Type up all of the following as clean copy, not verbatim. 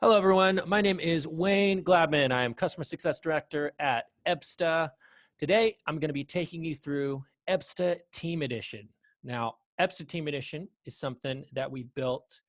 Hello, everyone. My name is Wayne Gladman. I am Customer Success Director at Ebsta. Today, I'm going to be taking you through Ebsta Team Edition. Now, Ebsta Team Edition is something that we built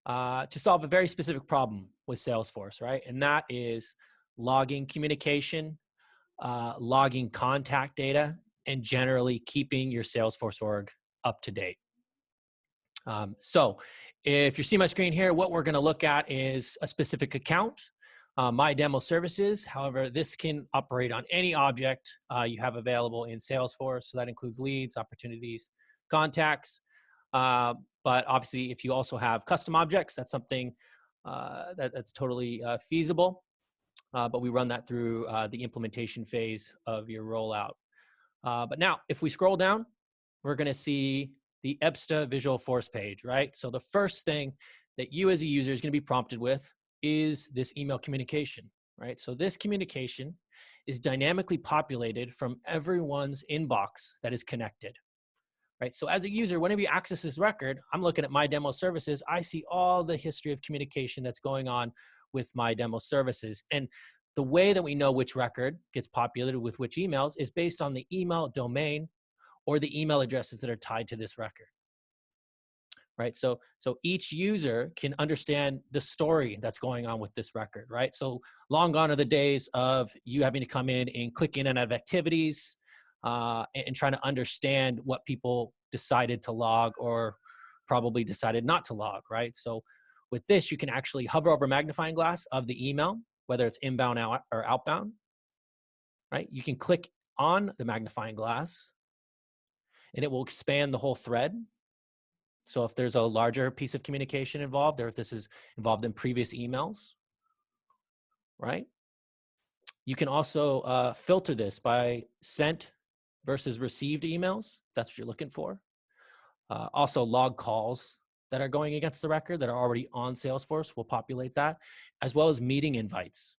to solve a very specific problem with Salesforce, right? And that is logging communication, logging contact data, and generally keeping your Salesforce org up to date. So if you see my screen here, what we're going to look at is a specific account, my demo services. However, this can operate on any object you have available in Salesforce. So that includes leads, opportunities, contacts. But obviously, if you also have custom objects, that's something that's totally feasible. But we run that through the implementation phase of your rollout. But now, if we scroll down, we're going to see the Ebsta Visual Force page, right? So the first thing that you as a user is going to be prompted with is this email communication, right? So this communication is dynamically populated from everyone's inbox that is connected, right? So as a user, whenever you access this record, I'm looking at my demo services, I see all the history of communication that's going on with my demo services. And the way that we know which record gets populated with which emails is based on the email domain or the email addresses that are tied to this record, right? So each user can understand the story that's going on with this record, right? So long gone are the days of you having to come in and click in and out of activities and trying to understand what people decided to log or probably decided not to log, right? So with this, you can actually hover over a magnifying glass of the email, whether it's inbound or outbound, right? You can click on the magnifying glass and it will expand the whole thread. So if there's a larger piece of communication involved, or if this is involved in previous emails, right? You can also filter this by sent versus received emails. If that's what you're looking for. Also log calls that are going against the record that are already on Salesforce will populate that, as well as meeting invites,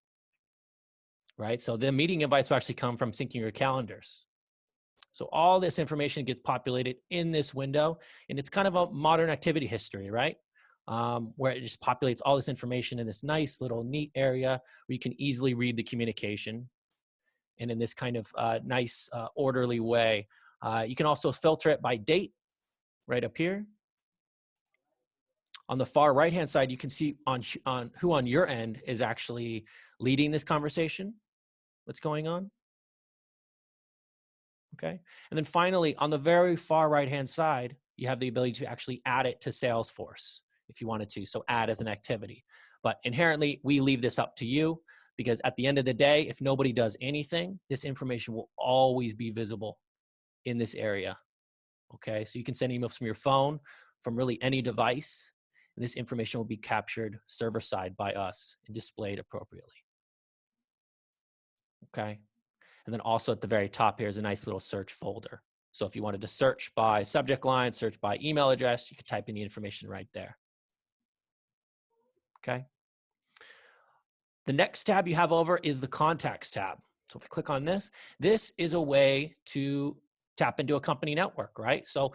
right? So the meeting invites will actually come from syncing your calendars. So all this information gets populated in this window, and it's kind of a modern activity history, right? Where it just populates all this information in this nice little neat area where you can easily read the communication. And in this kind of nice orderly way. You can also filter it by date right up here. On the far right-hand side, you can see on who on your end is actually leading this conversation, what's going on. Okay. And then finally, on the very far right-hand side, you have the ability to actually add it to Salesforce if you wanted to. So add as an activity. But inherently, we leave this up to you because at the end of the day, if nobody does anything, this information will always be visible in this area. Okay. So you can send emails from your phone, from really any device, and this information will be captured server side by us and displayed appropriately. Okay. And then also at the very top here is a nice little search folder. So if you wanted to search by subject line, search by email address, you could type in the information right there. Okay. The next tab you have over is the contacts tab. So if we click on this, this is a way to tap into a company network, right? So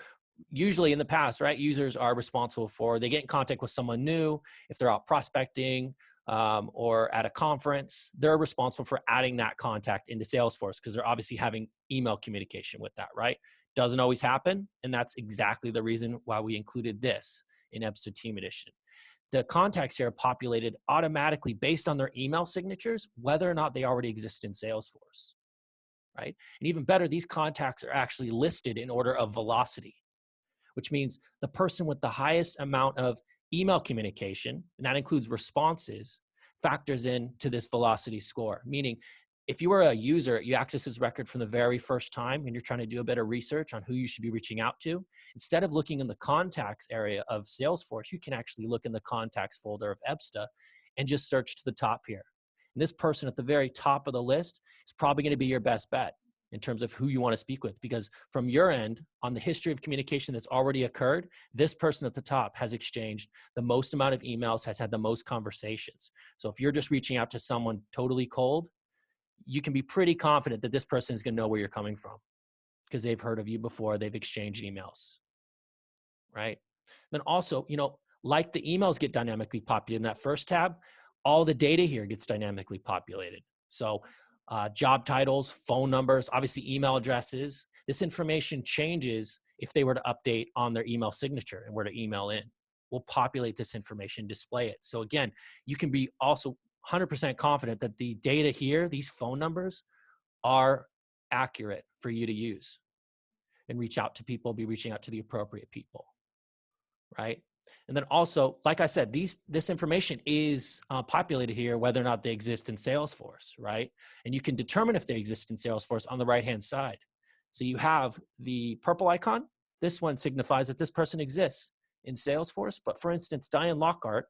usually in the past, right, users are responsible for, they get in contact with someone new. If they're out prospecting, or at a conference, they're responsible for adding that contact into Salesforce because they're obviously having email communication with that, right? Doesn't always happen, and that's exactly the reason why we included this in Ebsta Team Edition. The contacts here are populated automatically based on their email signatures, whether or not they already exist in Salesforce, right? And even better, these contacts are actually listed in order of velocity, which means the person with the highest amount of email communication, and that includes responses, factors into this velocity score. Meaning, if you were a user, you access this record from the very first time and you're trying to do a bit of research on who you should be reaching out to, instead of looking in the contacts area of Salesforce, you can actually look in the contacts folder of Ebsta and just search to the top here. And this person at the very top of the list is probably going to be your best bet in terms of who you want to speak with, because from your end, on the history of communication that's already occurred, this person at the top has exchanged the most amount of emails, has had the most conversations. So if you're just reaching out to someone totally cold, you can be pretty confident that this person is going to know where you're coming from because they've heard of you before, they've exchanged emails, right? Then also, like the emails get dynamically populated in that first tab, all the data here gets dynamically populated. So job titles, phone numbers, obviously email addresses. This information changes if they were to update on their email signature and were to email in. We'll populate this information, display it. So again, you can be also 100% confident that the data here, these phone numbers, are accurate for you to use and reach out to people, be reaching out to the appropriate people, right? And then also, like I said, this information is populated here, whether or not they exist in Salesforce, right? And you can determine if they exist in Salesforce on the right-hand side. So you have the purple icon. This one signifies that this person exists in Salesforce. But for instance, Diane Lockhart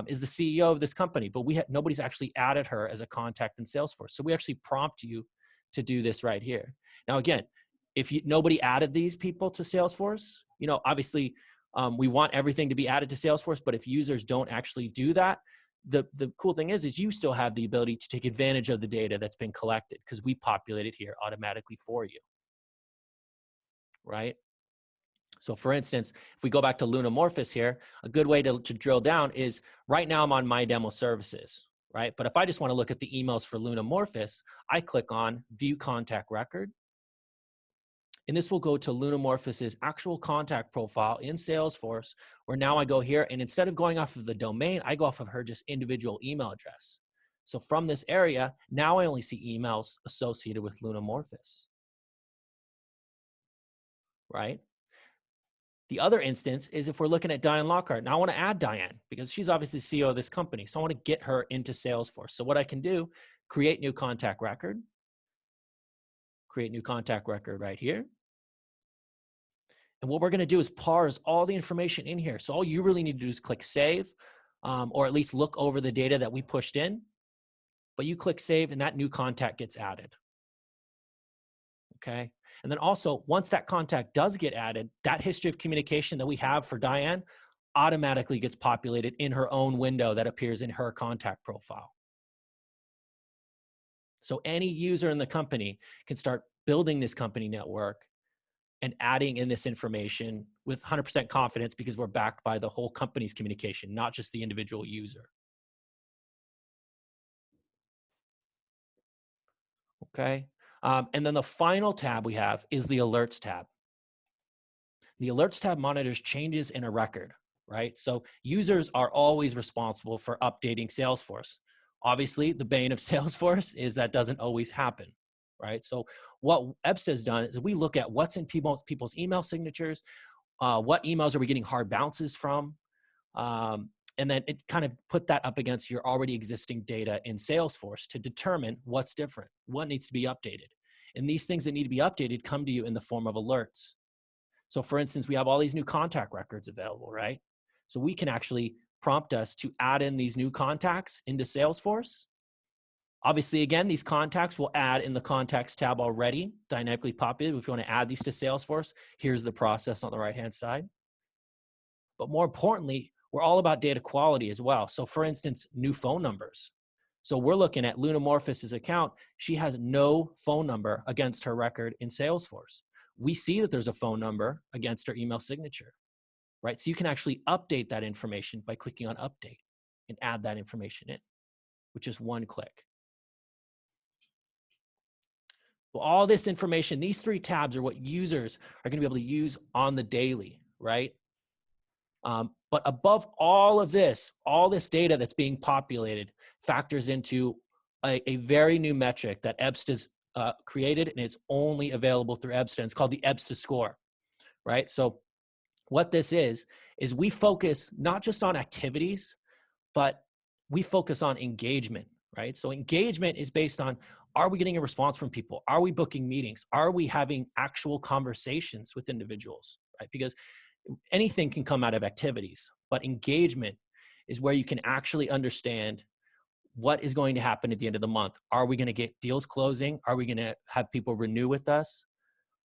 is the CEO of this company, but nobody's actually added her as a contact in Salesforce. So we actually prompt you to do this right here. Now, again, if nobody added these people to Salesforce, obviously we want everything to be added to Salesforce, but if users don't actually do that, the cool thing is you still have the ability to take advantage of the data that's been collected because we populate it here automatically for you, right? So for instance, if we go back to Lunamorphous here, a good way to drill down is right now I'm on My Demo Services, right? But if I just want to look at the emails for Lunamorphous, I click on View Contact Record. And this will go to Lunamorphous's actual contact profile in Salesforce, where now I go here, and instead of going off of the domain, I go off of her just individual email address. So from this area, now I only see emails associated with Lunamorphous, right? The other instance is if we're looking at Diane Lockhart. Now I want to add Diane because she's obviously the CEO of this company. So I want to get her into Salesforce. So what I can do, create new contact record right here. And what we're going to do is parse all the information in here. So all you really need to do is click save, or at least look over the data that we pushed in. But you click save and that new contact gets added. Okay. And then also, once that contact does get added, that history of communication that we have for Diane automatically gets populated in her own window that appears in her contact profile. So any user in the company can start building this company network and adding in this information with 100% confidence because we're backed by the whole company's communication, not just the individual user. Okay. And then the final tab we have is the Alerts tab. The Alerts tab monitors changes in a record, right? So users are always responsible for updating Salesforce. Obviously, the bane of Salesforce is that doesn't always happen, right? So what Ebsta has done is we look at what's in people's email signatures, what emails are we getting hard bounces from, and then it kind of put that up against your already existing data in Salesforce to determine what's different, what needs to be updated. And these things that need to be updated come to you in the form of alerts. So for instance, we have all these new contact records available, right? So we can actually prompt us to add in these new contacts into Salesforce. Obviously, again, these contacts will add in the contacts tab already, dynamically populated. If you want to add these to Salesforce, here's the process on the right-hand side. But more importantly, we're all about data quality as well. So for instance, new phone numbers. So we're looking at Lunamorphous's account. She has no phone number against her record in Salesforce. We see that there's a phone number against her email signature, right? So you can actually update that information by clicking on update and add that information in with just one click. Well, all this information, these three tabs are what users are going to be able to use on the daily, right? But above all of this, all this data that's being populated factors into a very new metric that Ebsta's created, and it's only available through Ebsta. It's called the Ebsta score, right? So what this is we focus not just on activities, but we focus on engagement, right? So engagement is based on, are we getting a response from people? Are we booking meetings? Are we having actual conversations with individuals, right? Because anything can come out of activities, but engagement is where you can actually understand what is going to happen at the end of the month. Are we going to get deals closing? Are we going to have people renew with us?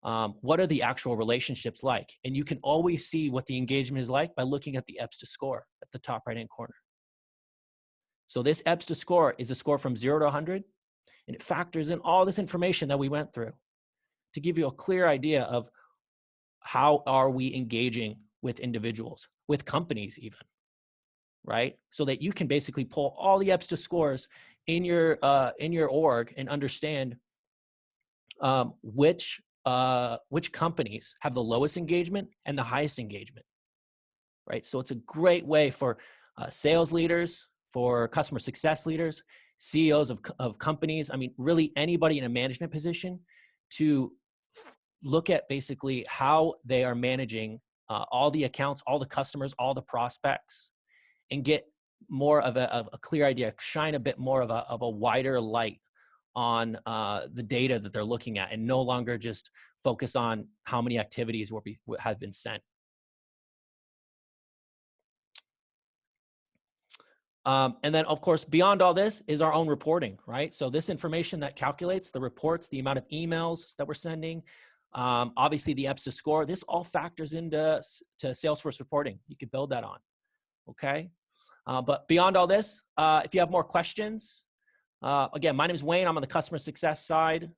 What are the actual relationships like? And you can always see what the engagement is like by looking at the Ebsta score at the top right-hand corner. So this Ebsta score is a score from 0 to 100, and it factors in all this information that we went through to give you a clear idea of how are we engaging with individuals, with companies even, right? So that you can basically pull all the Ebsta scores in your org and understand which companies have the lowest engagement and the highest engagement, right? So it's a great way for sales leaders, for customer success leaders, CEOs of companies. I mean, really anybody in a management position to look at basically how they are managing all the accounts, all the customers, all the prospects, and get more of a clear idea, shine a bit more of a wider light on the data that they're looking at, and no longer just focus on how many activities have been sent. And then, of course, beyond all this is our own reporting, right? So this information that calculates the reports, the amount of emails that we're sending, obviously the Ebsta score, this all factors into Salesforce reporting. You could build that on, okay? But beyond all this, if you have more questions, again, my name is Wayne. I'm on the customer success side.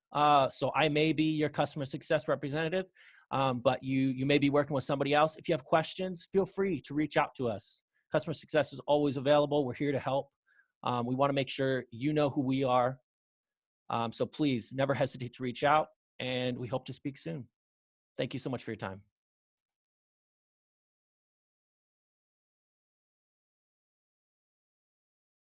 So I may be your customer success representative, but you may be working with somebody else. If you have questions, feel free to reach out to us. Customer success is always available. We're here to help. We want to make sure you know who we are. So please never hesitate to reach out, and we hope to speak soon. Thank you so much for your time.